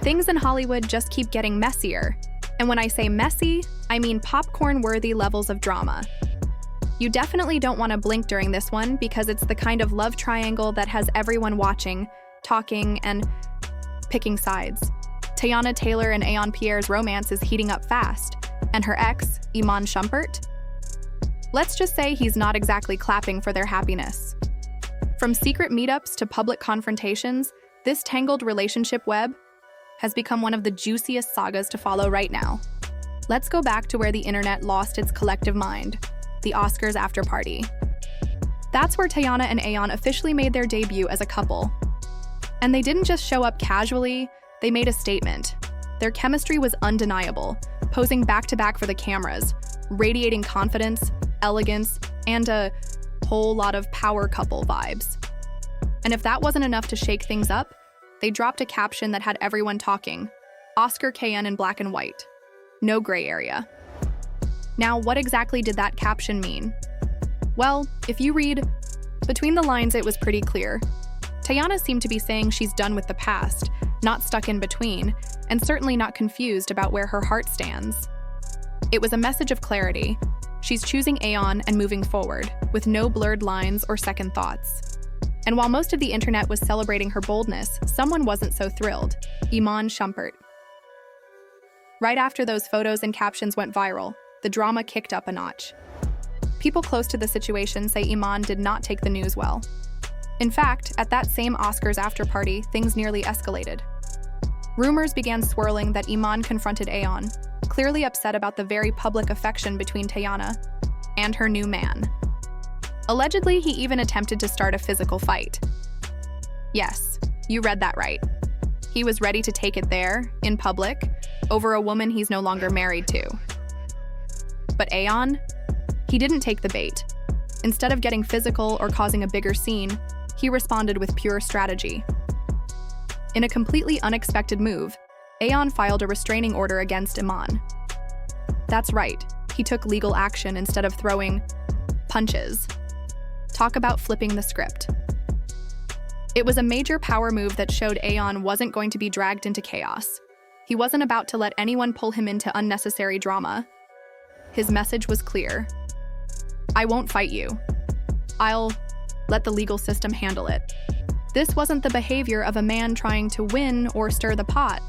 Things in Hollywood just keep getting messier. And when I say messy, I mean popcorn-worthy levels of drama. You definitely don't want to blink during this one because it's the kind of love triangle that has everyone watching, talking, and picking sides. Teyana Taylor and Aaron Pierre's romance is heating up fast, and her ex, Iman Shumpert? Let's just say he's not exactly clapping for their happiness. From secret meetups to public confrontations, this tangled relationship web has become one of the juiciest sagas to follow right now. Let's go back to where the internet lost its collective mind, the Oscars after party. That's where Teyana and Aaron officially made their debut as a couple. And they didn't just show up casually, they made a statement. Their chemistry was undeniable, posing back-to-back for the cameras, radiating confidence, elegance, and a whole lot of power couple vibes. And if that wasn't enough to shake things up, they dropped a caption that had everyone talking. Oscar KN in black and white. No gray area. Now, what exactly did that caption mean? Well, if you read between the lines, it was pretty clear. Teyana seemed to be saying she's done with the past, not stuck in between, and certainly not confused about where her heart stands. It was a message of clarity. She's choosing Aaron and moving forward, with no blurred lines or second thoughts. And while most of the internet was celebrating her boldness, someone wasn't so thrilled: Iman Shumpert. Right after those photos and captions went viral, the drama kicked up a notch. People close to the situation say Iman did not take the news well. In fact, at that same Oscars after party, things nearly escalated. Rumors began swirling that Iman confronted Aaron, clearly upset about the very public affection between Teyana and her new man. Allegedly, he even attempted to start a physical fight. Yes, you read that right. He was ready to take it there, in public, over a woman he's no longer married to. But Aaron? He didn't take the bait. Instead of getting physical or causing a bigger scene, he responded with pure strategy. In a completely unexpected move, Aaron filed a restraining order against Iman. That's right, he took legal action instead of throwing punches. Talk about flipping the script. It was a major power move that showed Aaron wasn't going to be dragged into chaos. He wasn't about to let anyone pull him into unnecessary drama. His message was clear. I won't fight you. I'll let the legal system handle it. This wasn't the behavior of a man trying to win or stir the pot.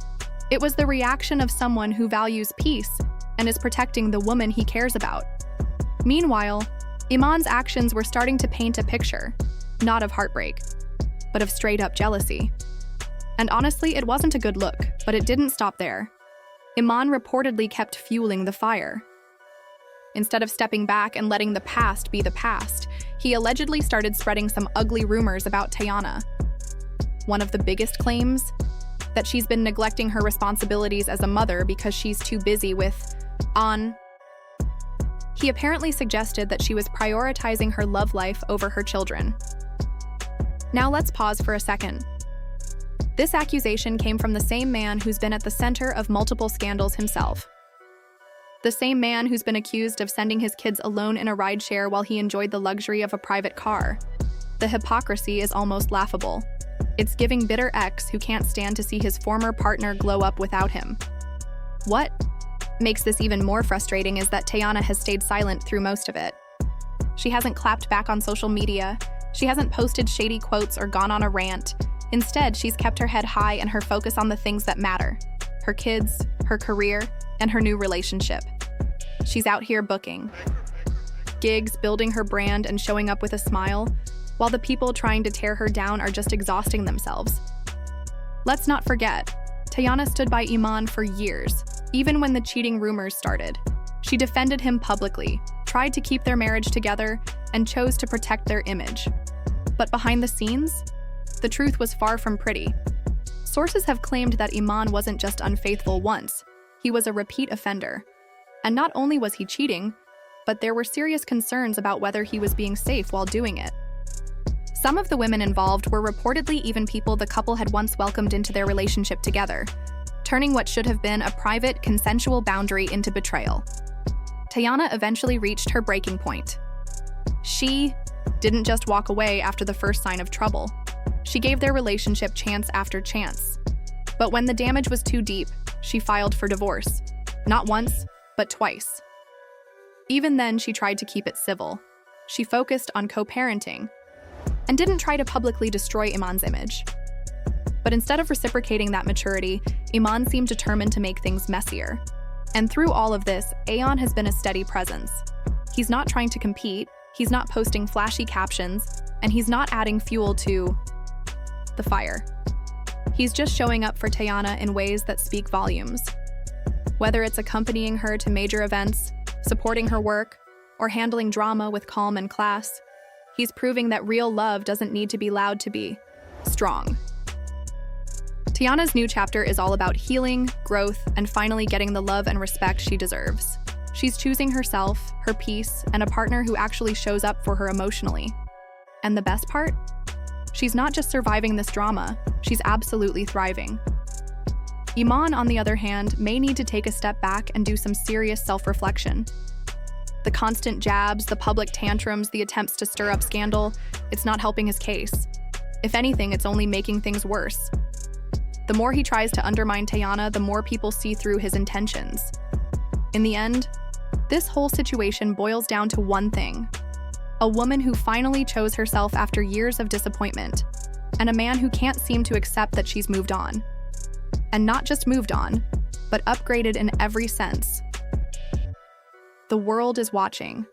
It was the reaction of someone who values peace and is protecting the woman he cares about. Meanwhile, Iman's actions were starting to paint a picture, not of heartbreak, but of straight-up jealousy. And honestly, it wasn't a good look, but it didn't stop there. Iman reportedly kept fueling the fire. Instead of stepping back and letting the past be the past, he allegedly started spreading some ugly rumors about Teyana. One of the biggest claims? That she's been neglecting her responsibilities as a mother because she's too busy with He apparently suggested that she was prioritizing her love life over her children. Now let's pause for a second. This accusation came from the same man who's been at the center of multiple scandals himself. The same man who's been accused of sending his kids alone in a rideshare while he enjoyed the luxury of a private car. The hypocrisy is almost laughable. It's giving bitter ex who can't stand to see his former partner glow up without him. What makes this even more frustrating is that Teyana has stayed silent through most of it. She hasn't clapped back on social media. She hasn't posted shady quotes or gone on a rant. Instead, she's kept her head high and her focus on the things that matter: her kids, her career, and her new relationship. She's out here booking gigs, building her brand, and showing up with a smile, while the people trying to tear her down are just exhausting themselves. Let's not forget, Teyana stood by Iman for years, even when the cheating rumors started. She defended him publicly, tried to keep their marriage together, and chose to protect their image. But behind the scenes, the truth was far from pretty. Sources have claimed that Iman wasn't just unfaithful once, he was a repeat offender. And not only was he cheating, but there were serious concerns about whether he was being safe while doing it. Some of the women involved were reportedly even people the couple had once welcomed into their relationship together, turning what should have been a private, consensual boundary into betrayal. Teyana eventually reached her breaking point. She didn't just walk away after the first sign of trouble. She gave their relationship chance after chance. But when the damage was too deep, she filed for divorce. Not once, but twice. Even then, she tried to keep it civil. She focused on co-parenting and didn't try to publicly destroy Iman's image. But instead of reciprocating that maturity, Iman seemed determined to make things messier. And through all of this, Aaron has been a steady presence. He's not trying to compete, he's not posting flashy captions, and he's not adding fuel to the fire. He's just showing up for Teyana in ways that speak volumes. Whether it's accompanying her to major events, supporting her work, or handling drama with calm and class, he's proving that real love doesn't need to be loud to be strong. Teyana's new chapter is all about healing, growth, and finally getting the love and respect she deserves. She's choosing herself, her peace, and a partner who actually shows up for her emotionally. And the best part? She's not just surviving this drama, she's absolutely thriving. Iman, on the other hand, may need to take a step back and do some serious self-reflection. The constant jabs, the public tantrums, the attempts to stir up scandal, it's not helping his case. If anything, it's only making things worse. The more he tries to undermine Teyana, the more people see through his intentions. In the end, this whole situation boils down to one thing: a woman who finally chose herself after years of disappointment, and a man who can't seem to accept that she's moved on. And not just moved on, but upgraded in every sense. The world is watching.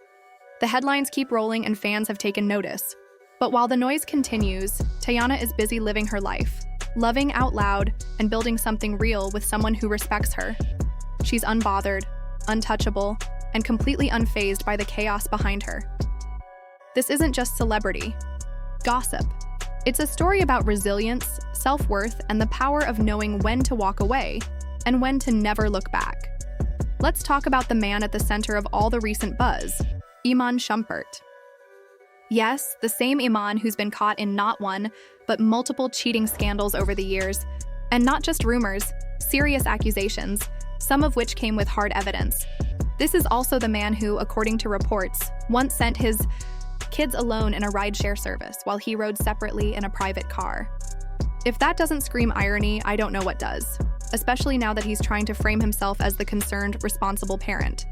The headlines keep rolling and fans have taken notice. But while the noise continues, Teyana is busy living her life, loving out loud, and building something real with someone who respects her. She's unbothered, untouchable, and completely unfazed by the chaos behind her. This isn't just celebrity gossip. It's a story about resilience, self-worth, and the power of knowing when to walk away and when to never look back. Let's talk about the man at the center of all the recent buzz, Iman Shumpert. Yes, the same Iman who's been caught in not one, but multiple cheating scandals over the years, and not just rumors, serious accusations, some of which came with hard evidence. This is also the man who, according to reports, once sent his kids alone in a rideshare service while he rode separately in a private car. If that doesn't scream irony, I don't know what does, especially now that he's trying to frame himself as the concerned, responsible parent.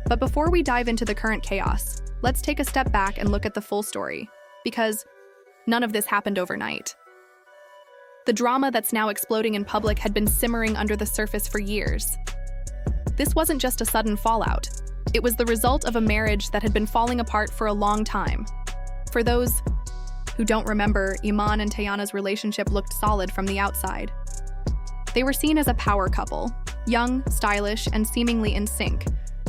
But before we dive into the current chaos, let's take a step back and look at the full story, because none of this happened overnight. The drama that's now exploding in public had been simmering under the surface for years. This wasn't just a sudden fallout. It was the result of a marriage that had been falling apart for a long time. For those who don't remember, Iman and Teyana's relationship looked solid from the outside. They were seen as a power couple, young, stylish, and seemingly in sync.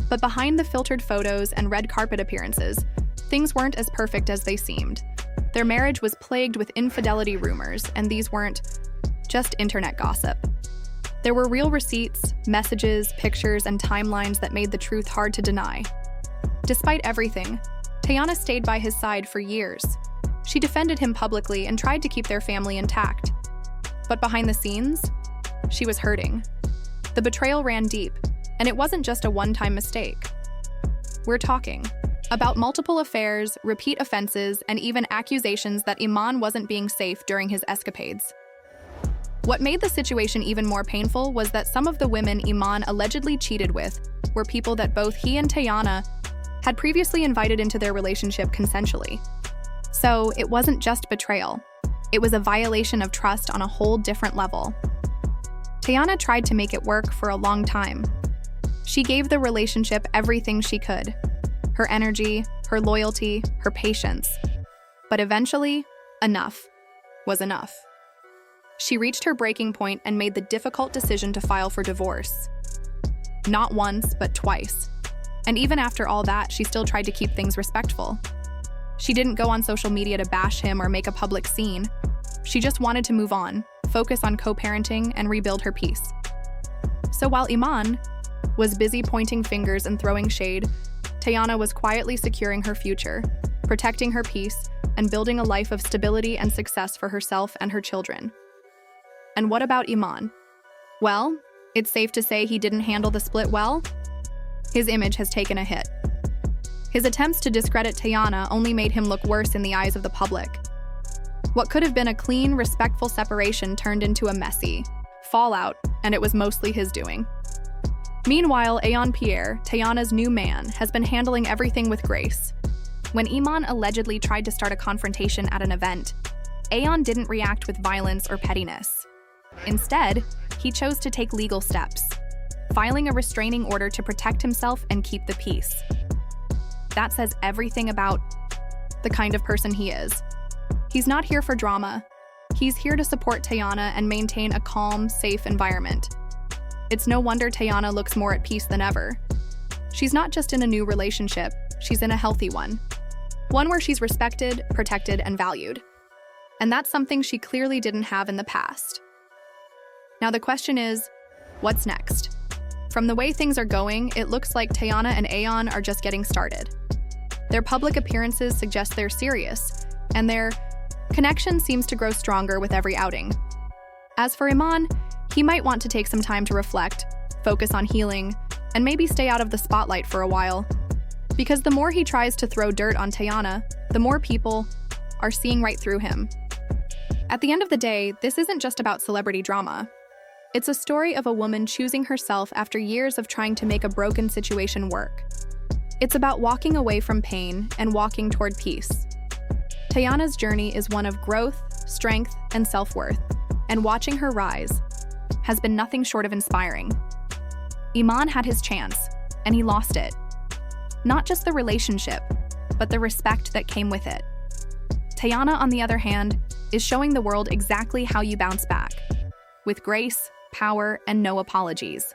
But behind the filtered photos and red carpet appearances, things weren't as perfect as they seemed. Their marriage was plagued with infidelity rumors, and these weren't just internet gossip. There were real receipts, messages, pictures, and timelines that made the truth hard to deny. Despite everything, Teyana stayed by his side for years. She defended him publicly and tried to keep their family intact. But behind the scenes, she was hurting. The betrayal ran deep, and it wasn't just a one-time mistake. We're talking about multiple affairs, repeat offenses, and even accusations that Iman wasn't being safe during his escapades. What made the situation even more painful was that some of the women Iman allegedly cheated with were people that both he and Teyana had previously invited into their relationship consensually. So it wasn't just betrayal. It was a violation of trust on a whole different level. Teyana tried to make it work for a long time. She gave the relationship everything she could: her energy, her loyalty, her patience. But eventually, enough was enough. She reached her breaking point and made the difficult decision to file for divorce. Not once, but twice. And even after all that, she still tried to keep things respectful. She didn't go on social media to bash him or make a public scene. She just wanted to move on, focus on co-parenting, and rebuild her peace. So while Iman was busy pointing fingers and throwing shade, Teyana was quietly securing her future, protecting her peace, and building a life of stability and success for herself and her children. And what about Iman? Well, it's safe to say he didn't handle the split well. His image has taken a hit. His attempts to discredit Teyana only made him look worse in the eyes of the public. What could have been a clean, respectful separation turned into a messy, fallout, and it was mostly his doing. Meanwhile, Aaron Pierre, Teyana's new man, has been handling everything with grace. When Iman allegedly tried to start a confrontation at an event, Aaron didn't react with violence or pettiness. Instead, he chose to take legal steps, filing a restraining order to protect himself and keep the peace. That says everything about the kind of person he is. He's not here for drama. He's here to support Teyana and maintain a calm, safe environment. It's no wonder Teyana looks more at peace than ever. She's not just in a new relationship, she's in a healthy one. One where she's respected, protected, and valued. And that's something she clearly didn't have in the past. Now the question is, what's next? From the way things are going, it looks like Teyana and Aaron are just getting started. Their public appearances suggest they're serious, and their connection seems to grow stronger with every outing. As for Iman, he might want to take some time to reflect, focus on healing, and maybe stay out of the spotlight for a while. Because the more he tries to throw dirt on Teyana, the more people are seeing right through him. At the end of the day, this isn't just about celebrity drama. It's a story of a woman choosing herself after years of trying to make a broken situation work. It's about walking away from pain and walking toward peace. Teyana's journey is one of growth, strength, and self-worth, and watching her rise has been nothing short of inspiring. Iman had his chance, and he lost it. Not just the relationship, but the respect that came with it. Teyana, on the other hand, is showing the world exactly how you bounce back, with grace, power, and no apologies.